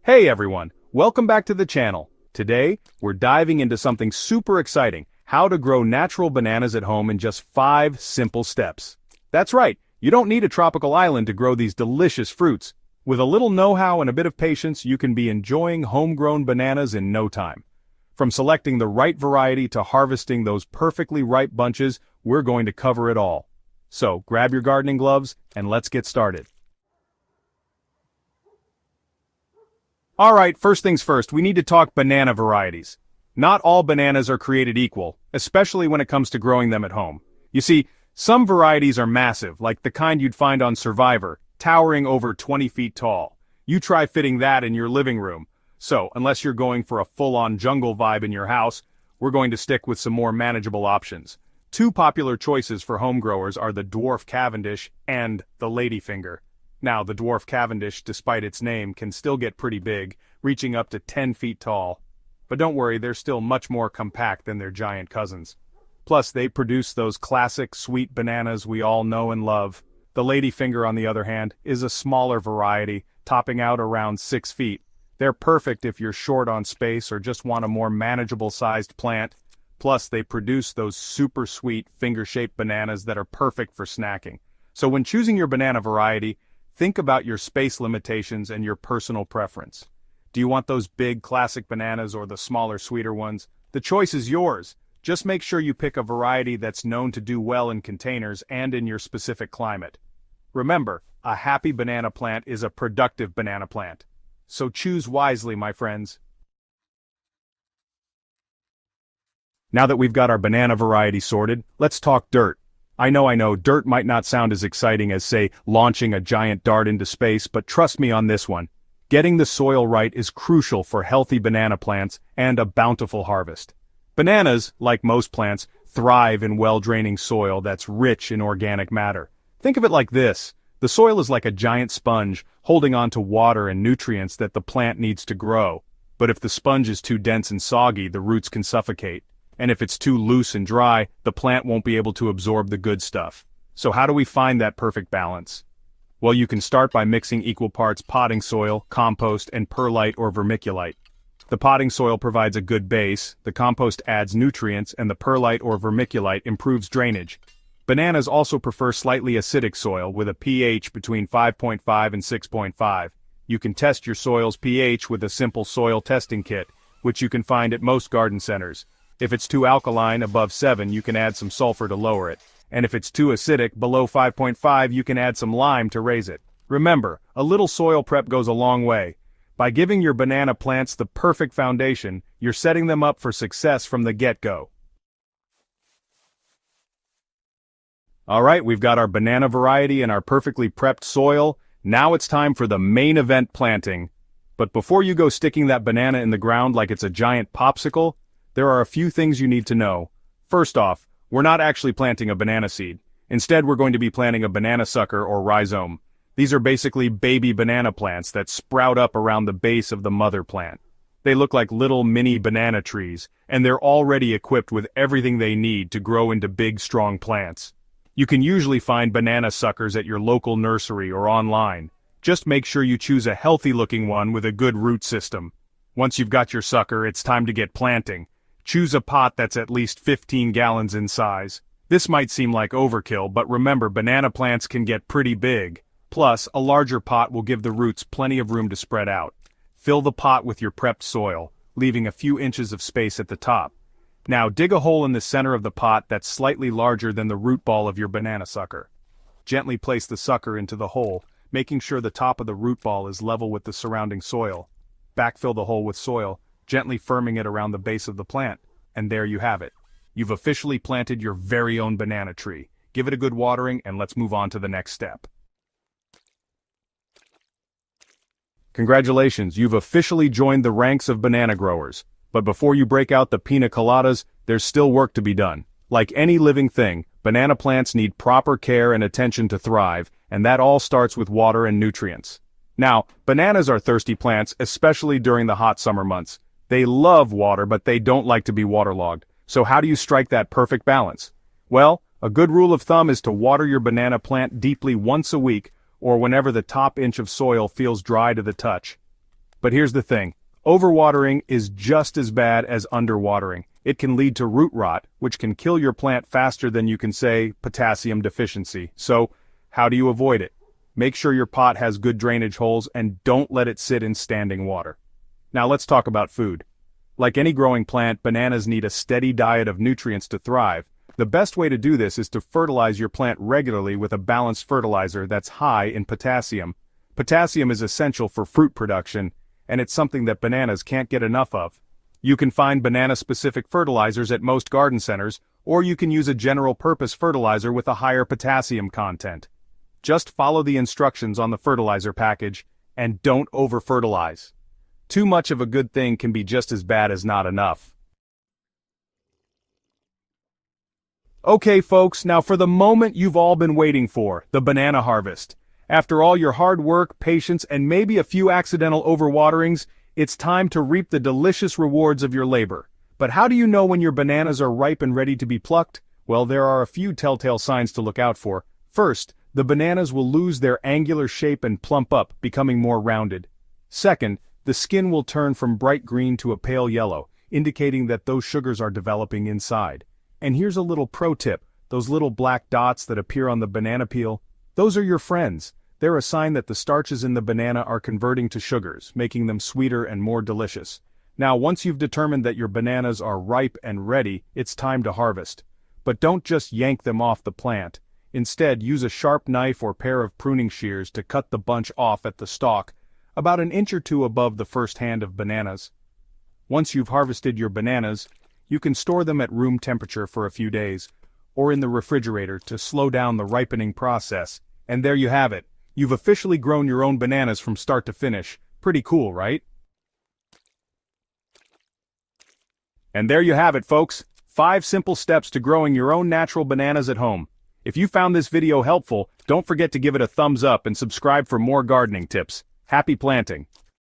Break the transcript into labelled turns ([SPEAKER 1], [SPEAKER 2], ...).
[SPEAKER 1] Hey everyone, welcome back to the channel. Today, we're diving into something super exciting, how to grow natural bananas at home in just 5 simple steps. That's right, you don't need a tropical island to grow these delicious fruits. With a little know-how and a bit of patience, you can be enjoying homegrown bananas in no time. From selecting the right variety to harvesting those perfectly ripe bunches, we're going to cover it all. So, grab your gardening gloves, and let's get started. Alright, first things first, we need to talk banana varieties. Not all bananas are created equal, especially when it comes to growing them at home. You see, some varieties are massive, like the kind you'd find on Survivor, towering over 20 feet tall. You try fitting that in your living room. So, unless you're going for a full-on jungle vibe in your house, we're going to stick with some more manageable options. 2 popular choices for home growers are the dwarf Cavendish and the ladyfinger. Now, the dwarf Cavendish, despite its name, can still get pretty big, reaching up to 10 feet tall. But don't worry, they're still much more compact than their giant cousins. Plus, they produce those classic sweet bananas we all know and love. The ladyfinger, on the other hand, is a smaller variety, topping out around 6 feet. They're perfect if you're short on space or just want a more manageable-sized plant. Plus, they produce those super sweet finger-shaped bananas that are perfect for snacking. So when choosing your banana variety, think about your space limitations and your personal preference. Do you want those big classic bananas or the smaller, sweeter ones? The choice is yours. Just make sure you pick a variety that's known to do well in containers and in your specific climate. Remember, a happy banana plant is a productive banana plant. So choose wisely, my friends. Now that we've got our banana variety sorted, let's talk dirt. I know, dirt might not sound as exciting as, say, launching a giant dart into space, but trust me on this one. Getting the soil right is crucial for healthy banana plants and a bountiful harvest. Bananas, like most plants, thrive in well-draining soil that's rich in organic matter. Think of it like this. The soil is like a giant sponge, holding on to water and nutrients that the plant needs to grow. But if the sponge is too dense and soggy, the roots can suffocate. And if it's too loose and dry, the plant won't be able to absorb the good stuff. So how do we find that perfect balance? Well, you can start by mixing equal parts potting soil, compost, and perlite or vermiculite. The potting soil provides a good base, the compost adds nutrients, and the perlite or vermiculite improves drainage. Bananas also prefer slightly acidic soil with a pH between 5.5 and 6.5. You can test your soil's pH with a simple soil testing kit, which you can find at most garden centers. If it's too alkaline, above 7, you can add some sulfur to lower it. And if it's too acidic, below 5.5, you can add some lime to raise it. Remember, a little soil prep goes a long way. By giving your banana plants the perfect foundation, you're setting them up for success from the get-go. Alright, we've got our banana variety and our perfectly prepped soil. Now it's time for the main event, planting. But before you go sticking that banana in the ground like it's a giant popsicle, there are a few things you need to know. First off, we're not actually planting a banana seed. Instead, we're going to be planting a banana sucker or rhizome. These are basically baby banana plants that sprout up around the base of the mother plant. They look like little mini banana trees, and they're already equipped with everything they need to grow into big, strong plants. You can usually find banana suckers at your local nursery or online. Just make sure you choose a healthy-looking one with a good root system. Once you've got your sucker, it's time to get planting. Choose a pot that's at least 15 gallons in size. This might seem like overkill, but remember, banana plants can get pretty big. Plus, a larger pot will give the roots plenty of room to spread out. Fill the pot with your prepped soil, leaving a few inches of space at the top. Now dig a hole in the center of the pot that's slightly larger than the root ball of your banana sucker. Gently place the sucker into the hole, making sure the top of the root ball is level with the surrounding soil. Backfill the hole with soil, gently firming it around the base of the plant. And there you have it. You've officially planted your very own banana tree. Give it a good watering and let's move on to the next step. Congratulations, you've officially joined the ranks of banana growers. But before you break out the pina coladas, there's still work to be done. Like any living thing, banana plants need proper care and attention to thrive, and that all starts with water and nutrients. Now, bananas are thirsty plants, especially during the hot summer months. They love water, but they don't like to be waterlogged. So how do you strike that perfect balance? Well, a good rule of thumb is to water your banana plant deeply once a week, or whenever the top inch of soil feels dry to the touch. But here's the thing. Overwatering is just as bad as underwatering. It can lead to root rot, which can kill your plant faster than you can say potassium deficiency. So, how do you avoid it? Make sure your pot has good drainage holes and don't let it sit in standing water. Now let's talk about food. Like any growing plant, bananas need a steady diet of nutrients to thrive. The best way to do this is to fertilize your plant regularly with a balanced fertilizer that's high in potassium. Potassium is essential for fruit production, and it's something that bananas can't get enough of. You can find banana-specific fertilizers at most garden centers, or you can use a general-purpose fertilizer with a higher potassium content. Just follow the instructions on the fertilizer package, and don't over-fertilize. Too much of a good thing can be just as bad as not enough. Okay folks, now for the moment you've all been waiting for, the banana harvest. After all your hard work, patience, and maybe a few accidental overwaterings, it's time to reap the delicious rewards of your labor. But how do you know when your bananas are ripe and ready to be plucked? Well, there are a few telltale signs to look out for. First, the bananas will lose their angular shape and plump up, becoming more rounded. Second, the skin will turn from bright green to a pale yellow, indicating that those sugars are developing inside. And here's a little pro tip, those little black dots that appear on the banana peel, those are your friends. They're a sign that the starches in the banana are converting to sugars, making them sweeter and more delicious. Now, once you've determined that your bananas are ripe and ready, it's time to harvest. But don't just yank them off the plant. Instead, use a sharp knife or pair of pruning shears to cut the bunch off at the stalk, about an inch or two above the first hand of bananas. Once you've harvested your bananas, you can store them at room temperature for a few days, or in the refrigerator to slow down the ripening process. And there you have it. You've officially grown your own bananas from start to finish. Pretty cool, right? And there you have it, folks. 5 simple steps to growing your own natural bananas at home. If you found this video helpful, don't forget to give it a thumbs up and subscribe for more gardening tips. Happy planting!